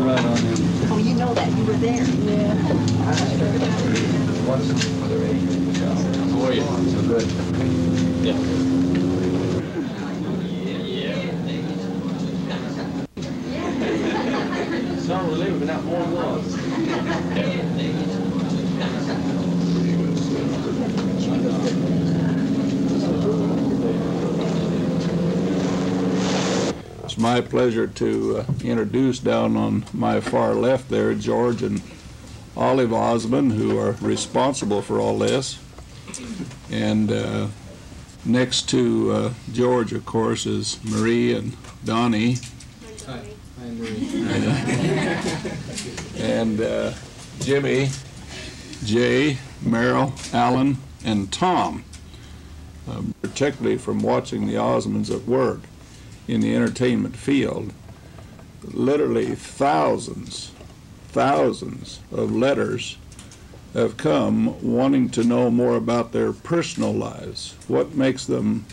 Right on in. Oh, you know that. You were there. Yeah. Oh, yeah. So good. Yeah. Some were leaving out more than once. It's my pleasure to introduce down on my far left there George and Olive Osmond, who are responsible for all this. And next to George, of course, is Marie and Donnie. Hi, I'm Marie. And Jimmy, Jay, Merrill, Alan, and Tom, particularly from watching the Osmonds at work in the entertainment field. Literally thousands of letters have come wanting to know more about their personal lives, what makes them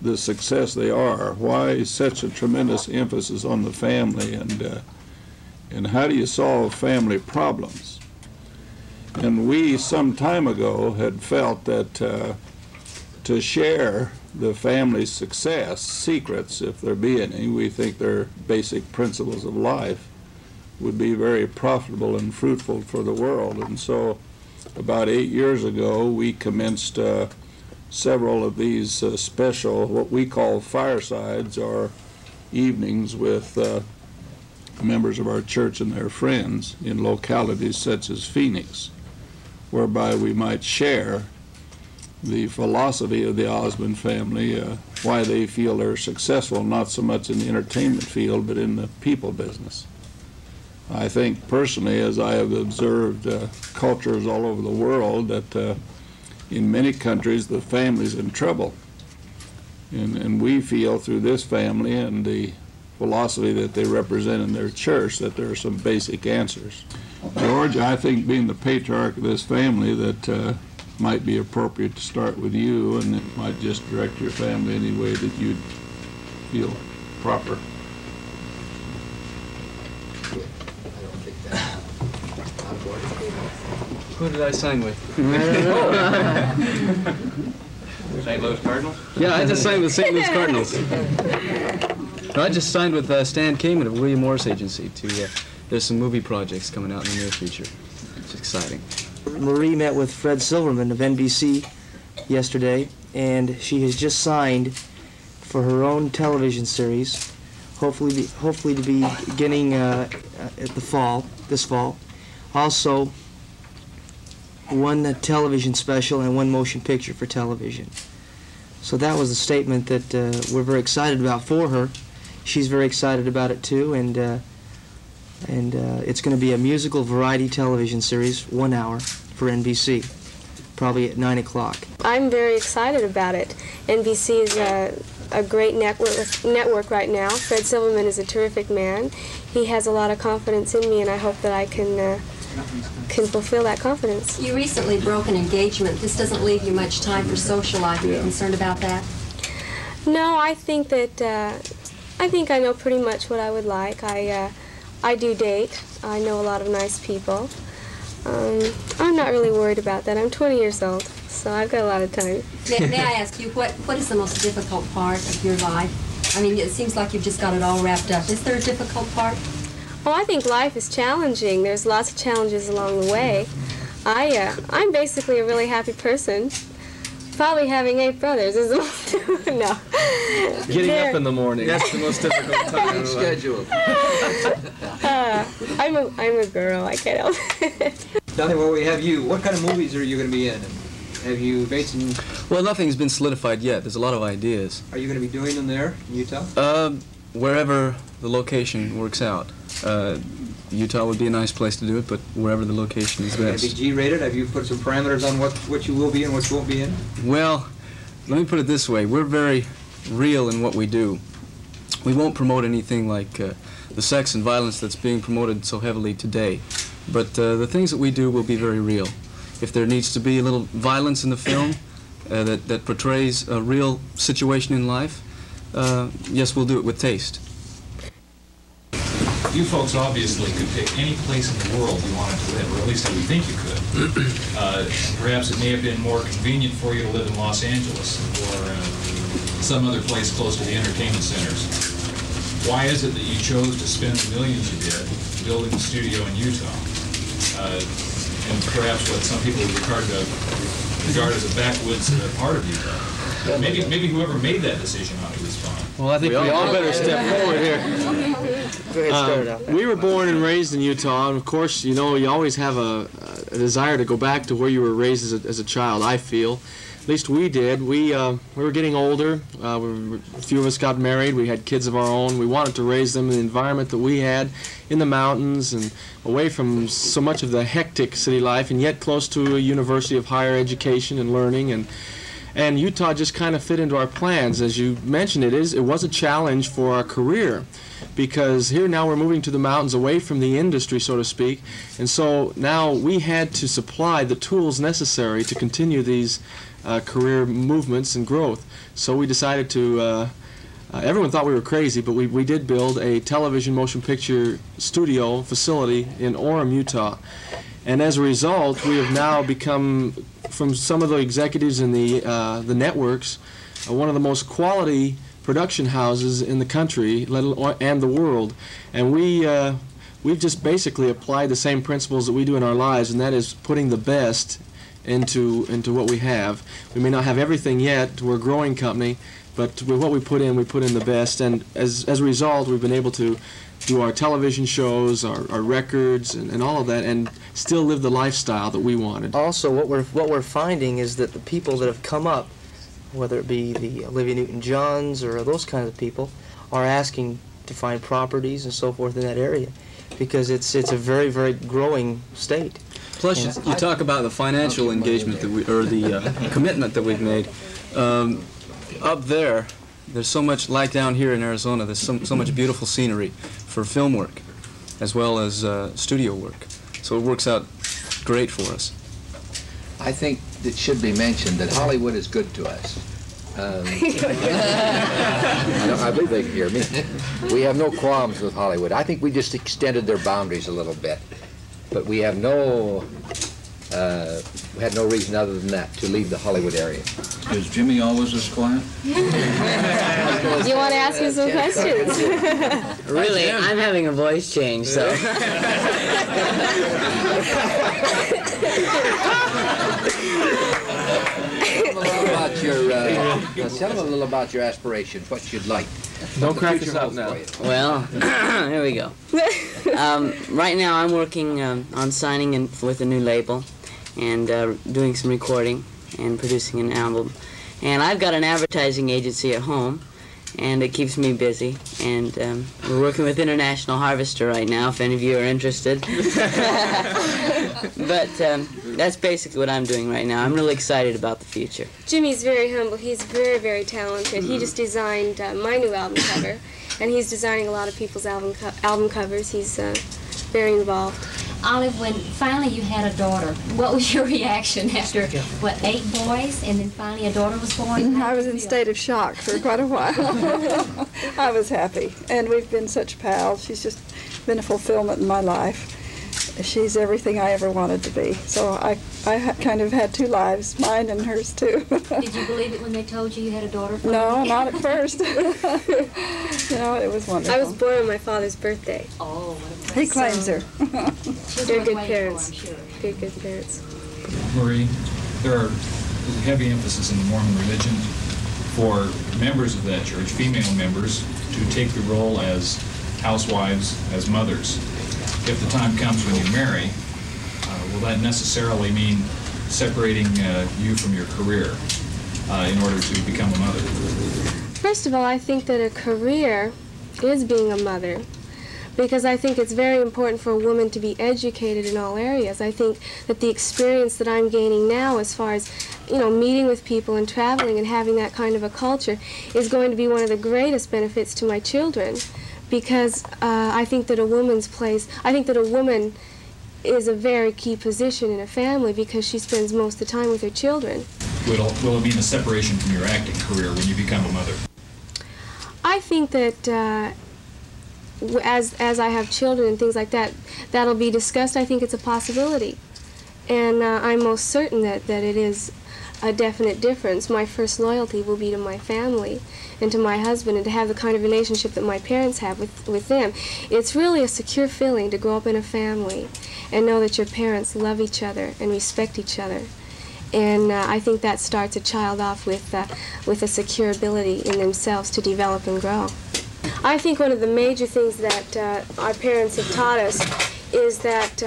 the success they are, why such a tremendous emphasis on the family, and how do you solve family problems. And we some time ago had felt that to share the family's success, secrets, if there be any, we think they're basic principles of life, would be very profitable and fruitful for the world. And so about 8 years ago, we commenced several of these special, what we call firesides, or evenings with members of our church and their friends in localities such as Phoenix, whereby we might share the philosophy of the Osmond family, why they feel they're successful, not so much in the entertainment field, but in the people business. I think personally, as I have observed cultures all over the world, that in many countries the family's in trouble. And we feel through this family and the philosophy that they represent in their church that there are some basic answers. George, I think being the patriarch of this family, that might be appropriate to start with you, and it might just direct your family any way that you'd feel proper. Who did I sign with? St. Louis Cardinals? Yeah, I just signed with St. Louis Cardinals. No, I just signed with Stan Kamen of William Morris Agency. There's some movie projects coming out in the near future. It's exciting. Marie met with Fred Silverman of NBC yesterday, and she has just signed for her own television series, hopefully to be beginning at this fall. Also, one television special and one motion picture for television. So that was a statement that we're very excited about for her. She's very excited about it too, and it's going to be a musical variety television series, 1 hour, for NBC, probably at 9 o'clock. I'm very excited about it. NBC is a great network right now. Fred Silverman is a terrific man. He has a lot of confidence in me, and I hope that I can fulfill that confidence. You recently broke an engagement. This doesn't leave you much time for social life. Are you concerned about that? No, I think that I know pretty much what I would like. I do date. I know a lot of nice people. I'm not really worried about that. I'm 20 years old, so I've got a lot of time. May I ask you, what is the most difficult part of your life? I mean, it seems like you've just got it all wrapped up. Is there a difficult part? Well, I think life is challenging. There's lots of challenges along the way. I'm basically a really happy person. Probably having 8 brothers is the most no. Getting up in the morning. That's the most difficult time. Schedule. I'm a girl. I can't help it. Donnie, while we have you, what kind of movies are you going to be in? Have you made some... Well, nothing's been solidified yet. There's a lot of ideas. Are you going to be doing them there in Utah? Wherever the location works out. Utah would be a nice place to do it, but wherever the location is best. Is it G-rated? Have you put some parameters on what you will be in, what you won't be in? Well, let me put it this way. We're very real in what we do. We won't promote anything like the sex and violence that's being promoted so heavily today. But the things that we do will be very real. If there needs to be a little violence in the film that portrays a real situation in life, yes, we'll do it with taste. You folks obviously could pick any place in the world you wanted to live, or at least that we think you could. Perhaps it may have been more convenient for you to live in Los Angeles or some other place close to the entertainment centers. Why is it that you chose to spend the millions you did building a studio in Utah? And perhaps what some people would regard as a backwoods part of Utah. Maybe whoever made that decision ought to respond. Well, I think we all better step forward here. Go ahead, start it out. We were born and raised in Utah, and of course, you know, you always have a desire to go back to where you were raised as a child, I feel. At least we did. We were getting older. A few of us got married. We had kids of our own. We wanted to raise them in the environment that we had in the mountains and away from so much of the hectic city life, and yet close to a university of higher education and learning. And Utah just kind of fit into our plans. As you mentioned, it was a challenge for our career, because here now we're moving to the mountains away from the industry, so to speak, and so now we had to supply the tools necessary to continue these career movements and growth. So we decided to, everyone thought we were crazy, but we did build a television motion picture studio facility in Orem, Utah. And as a result, we have now become, from some of the executives in the networks, one of the most quality production houses in the country and the world. And we've just basically applied the same principles that we do in our lives, and that is putting the best into what we have. We may not have everything yet. We're a growing company, but with what we put in the best. And as a result, we've been able to do our television shows, our records, and all of that, and still live the lifestyle that we wanted. Also, what we're finding is that the people that have come up, whether it be the Olivia Newton-Johns or those kinds of people, are asking to find properties and so forth in that area, because it's a very, very growing state. Plus, you talk about the financial engagement that or the commitment that we've made. Up there's so much, like down here in Arizona, there's so much beautiful scenery for film work as well as studio work. So it works out great for us. I think it should be mentioned that Hollywood is good to us. I believe they can hear me. We have no qualms with Hollywood. I think we just extended their boundaries a little bit. But we have we had no reason other than that to leave the Hollywood area. Is Jimmy always this quiet? You want to ask me some questions? Really, I'm having a voice change, so. Tell them a little about your aspirations, what you'd like. Don't crack us up now. Well, here we go. Right now I'm working on signing with a new label and doing some recording and producing an album. And I've got an advertising agency at home, and it keeps me busy. And we're working with International Harvester right now, if any of you are interested. But that's basically what I'm doing right now. I'm really excited about the future. Jimmy's very humble. He's very, very talented. He just designed my new album cover, and he's designing a lot of people's album covers. He's very involved. Olive, when finally you had a daughter, what was your reaction after, what, 8 boys, and then finally a daughter was born? I was in a state of shock for quite a while. I was happy, and we've been such pals. She's just been a fulfillment in my life. She's everything I ever wanted to be. So I kind of had 2 lives, mine and hers too. Did you believe it when they told you you had a daughter? No, not at first. You know, it was wonderful. I was born on my father's birthday. Oh, what a He claims her. They're good parents. They're good parents. Marie, there are heavy emphasis in the Mormon religion for members of that church, female members, to take the role as housewives, as mothers. If the time comes when you marry, will that necessarily mean separating you from your career in order to become a mother? First of all, I think that a career is being a mother, because I think it's very important for a woman to be educated in all areas. I think that the experience that I'm gaining now, as far as, you know, meeting with people and traveling and having that kind of a culture, is going to be one of the greatest benefits to my children, because I think that a woman is a very key position in a family, because she spends most of the time with her children. Will it mean a separation from your acting career when you become a mother? I think that as I have children and things like that, that'll be discussed. I think it's a possibility. And I'm most certain that it is a definite difference. My first loyalty will be to my family and to my husband, and to have the kind of relationship that my parents have with them. It's really a secure feeling to grow up in a family and know that your parents love each other and respect each other. And I think that starts a child off with a secure ability in themselves to develop and grow. I think one of the major things that our parents have taught us is that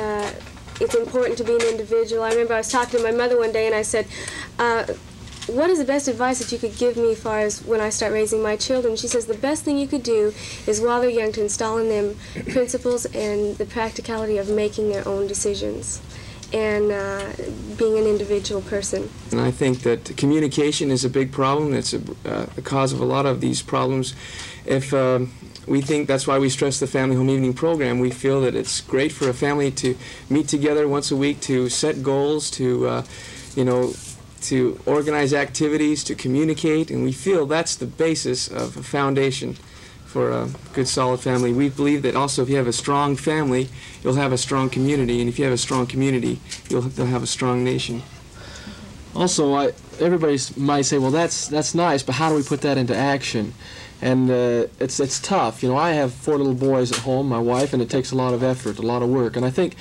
it's important to be an individual. I remember I was talking to my mother one day and I said, what is the best advice that you could give me as far as when I start raising my children? She says the best thing you could do is while they're young to install in them principles and the practicality of making their own decisions and being an individual person. And I think that communication is a big problem. It's the cause of a lot of these problems. If we think that's why we stress the family home evening program. We feel that it's great for a family to meet together once a week, to set goals, to to organize activities, to communicate, and we feel that's the basis of a foundation for a good, solid family. We believe that also if you have a strong family, you'll have a strong community, and if you have a strong community, you'll have a strong nation. Also, everybody might say, well, that's nice, but how do we put that into action? And it's tough. You know, I have 4 little boys at home, my wife, and it takes a lot of effort, a lot of work. And I think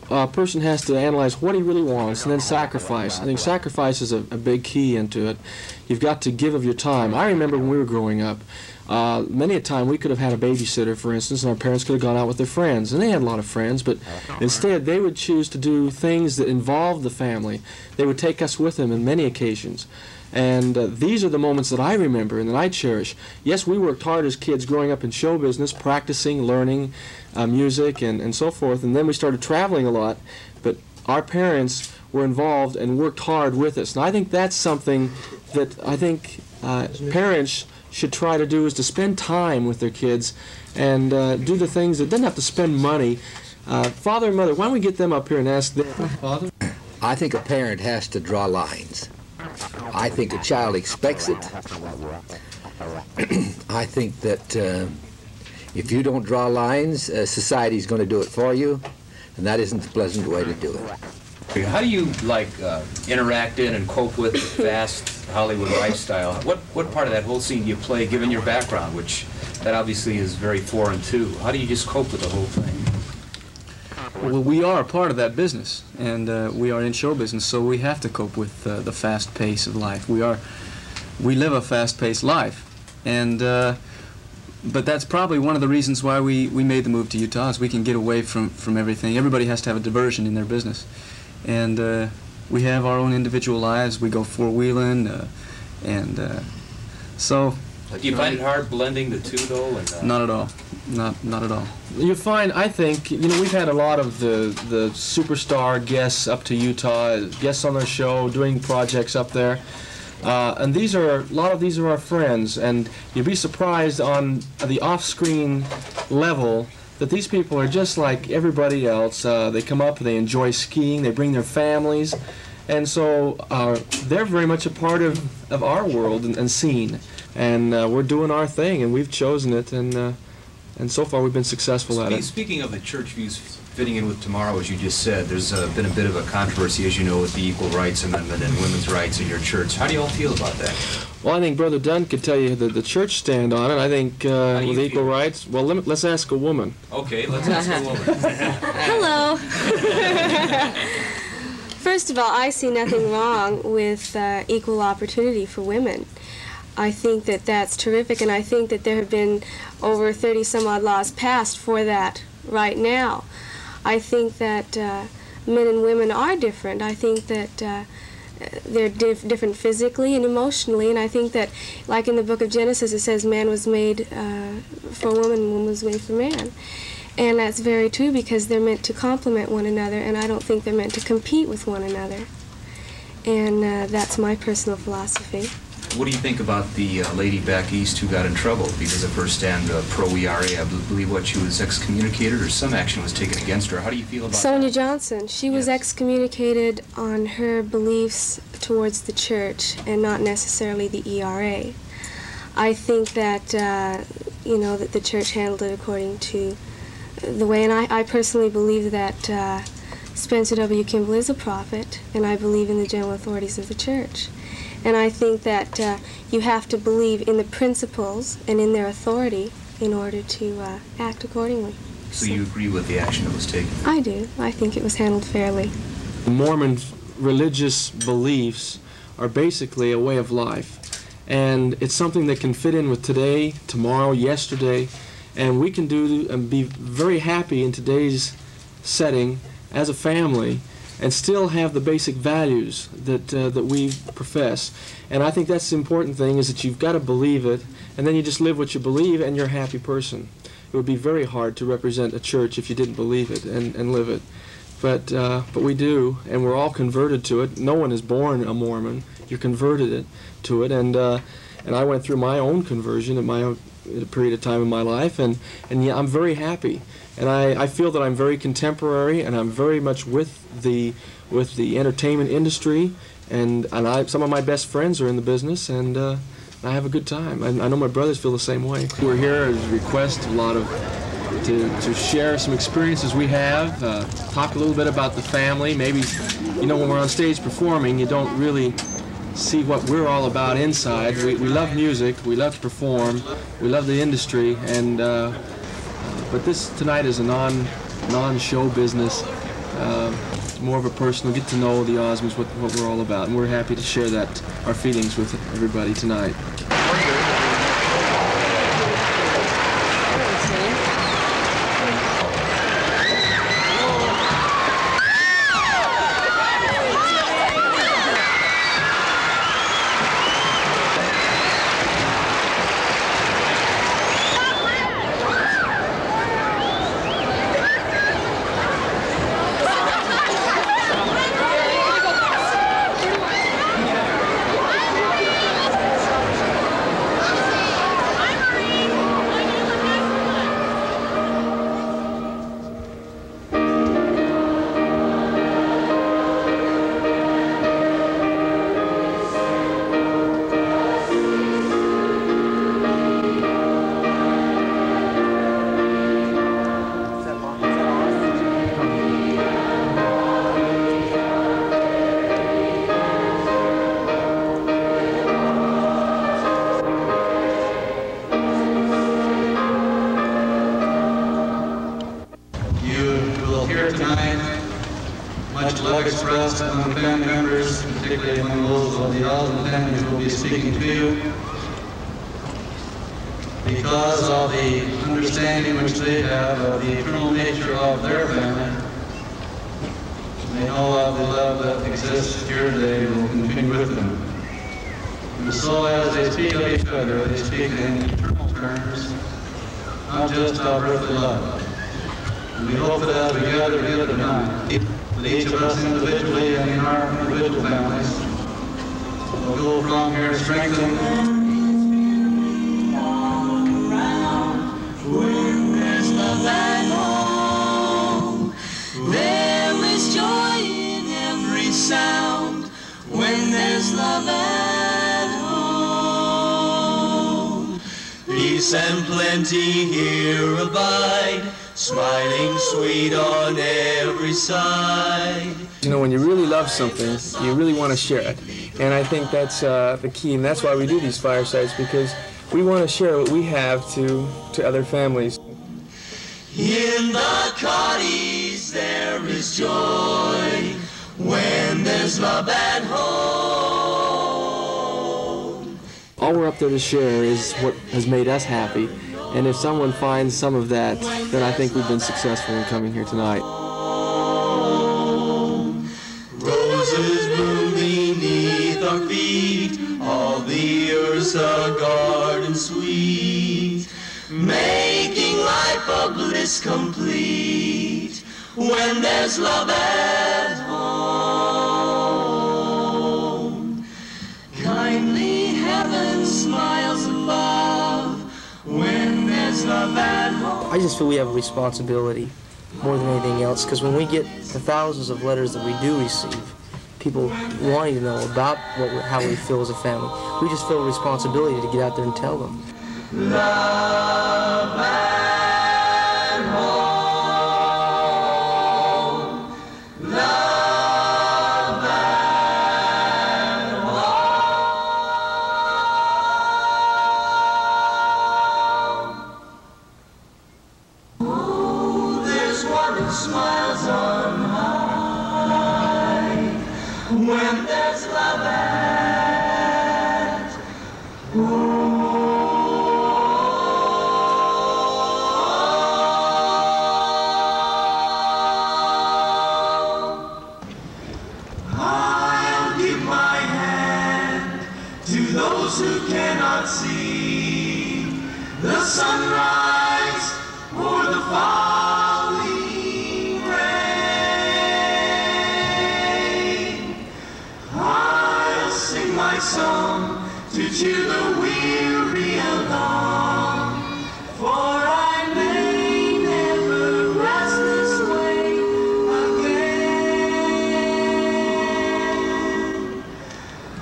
a person has to analyze what he really wants and then sacrifice. I think sacrifice is a big key into it. You've got to give of your time. I remember when we were growing up, many a time we could have had a babysitter, for instance, and our parents could have gone out with their friends. And they had a lot of friends, but instead they would choose to do things that involved the family. They would take us with them on many occasions. And these are the moments that I remember and that I cherish. Yes, we worked hard as kids growing up in show business, practicing, learning music and so forth, and then we started traveling a lot, but our parents were involved and worked hard with us. And I think that's something that I think parents should try to do, is to spend time with their kids and do the things that doesn't have to spend money. Father and mother, why don't we get them up here and ask them? Father? I think a parent has to draw lines. I think a child expects it. I think that if you don't draw lines, society's going to do it for you, and that isn't the pleasant way to do it. How do you interact in and cope with the fast Hollywood lifestyle? What part of that whole scene do you play, given your background, which that obviously is very foreign too? How do you just cope with the whole thing? Well, we are a part of that business, and we are in show business, so we have to cope with the fast pace of life. We live a fast-paced life, and but that's probably one of the reasons why we made the move to Utah, is we can get away from everything. Everybody has to have a diversion in their business, and we have our own individual lives. We go four-wheeling, and so. Do you find it hard blending the two, though? And, not at all. Not at all. You find, I think, we've had a lot of the superstar guests up to Utah, guests on their show, doing projects up there. And a lot of these are our friends, and you'd be surprised on the off-screen level that these people are just like everybody else. They come up, they enjoy skiing, they bring their families, and so they're very much a part of our world and scene. And we're doing our thing, and we've chosen it, and so far we've been successful at it. Speaking of the church views fitting in with tomorrow, as you just said, there's been a bit of a controversy, as you know, with the Equal Rights Amendment and women's rights in your church. How do you all feel about that? Well, I think Brother Dunn could tell you the church stand on it. I think with equal rights, well, let's ask a woman. Okay, let's ask a woman. Hello. First of all, I see nothing wrong with equal opportunity for women. I think that that's terrific, and I think that there have been over 30-some-odd laws passed for that right now. I think that men and women are different. I think that they're different physically and emotionally, and I think that, like in the book of Genesis, it says man was made for woman and woman was made for man. And that's very true, because they're meant to complement one another, and I don't think they're meant to compete with one another. And that's my personal philosophy. What do you think about the lady back east who got in trouble because of her stand pro-ERA? I believe she was excommunicated, or some action was taken against her. How do you feel about Sonia that? Johnson. She was excommunicated on her beliefs towards the church and not necessarily the ERA. I think that, you know, that the church handled it according to the way, and I personally believe that Spencer W. Kimball is a prophet, and I believe in the general authorities of the church. And I think that you have to believe in the principles and in their authority in order to act accordingly. So you agree with the action that was taken? I do. I think it was handled fairly. Mormon religious beliefs are basically a way of life. And it's something that can fit in with today, tomorrow, yesterday, and we can do and be very happy in today's setting as a family and still have the basic values that that we profess. And I think that's the important thing, is that you've got to believe it, and then you just live what you believe, and you're a happy person. It would be very hard to represent a church if you didn't believe it and live it. But we do, and we're all converted to it. No one is born a Mormon. You're converted to it, and I went through my own conversion at a period of time in my life, and yeah, I'm very happy. And I feel that I'm very contemporary, and I'm very much with the entertainment industry, and some of my best friends are in the business, and I have a good time. I know my brothers feel the same way. We're here as a request to share some experiences we have, talk a little bit about the family. Maybe, you know, when we're on stage performing, you don't really see what we're all about inside. We love music, we love to perform, we love the industry, and but this tonight is a non-show business, more of a personal, get to know the Osmonds, what we're all about, and we're happy to share our feelings with everybody tonight. Much love expressed among the family members, particularly among those of the Osmond family who will be speaking to you, because of the understanding which they have of the eternal nature of their family. They know of the love that exists here today will continue with them. And so as they speak of each other, they speak in eternal terms, not just of earthly love. And we hope that as we gather here tonight, that each of us individually and in our individual families will go from here strengthened. When there's love at home, there is joy in every sound. When there's love at home, peace and plenty here abide, smiling sweet on every side. You know, when you really love something, you really want to share it. And I think that's the key, and that's why we do these firesides, because we want to share what we have to other families. In the cottage there is joy, when there's love at home. All we're up there to share is what has made us happy. And if someone finds some of that, then I think we've been successful in coming here tonight. Roses bloom beneath our feet, all the earth's a garden sweet, making life a bliss complete, when there's love at home. Kindly heaven smiles above, when there's love at home. I just feel we have a responsibility more than anything else, because when we get the thousands of letters that we do receive, people wanting to know about how we feel as a family. We just feel a responsibility to get out there and tell them. Love and home. Love and home. Oh, there's one who smiles on high when there's love and home. Those who cannot see the sunrise or the falling rain, I'll sing my song to cheer the weary along, for I may never rest this way again.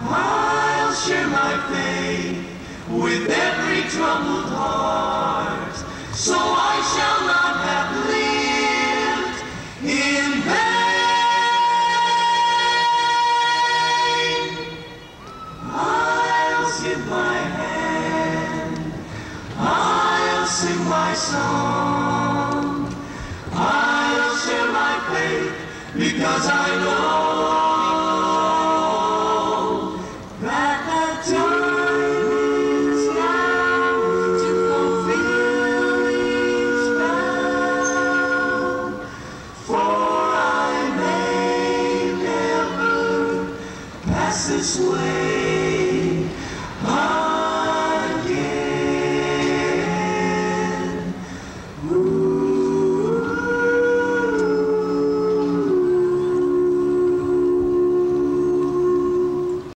I'll share my faith with every troubled heart, so I shall not have lived in vain. I'll give my hand, I'll sing my song, I'll share my faith, because I know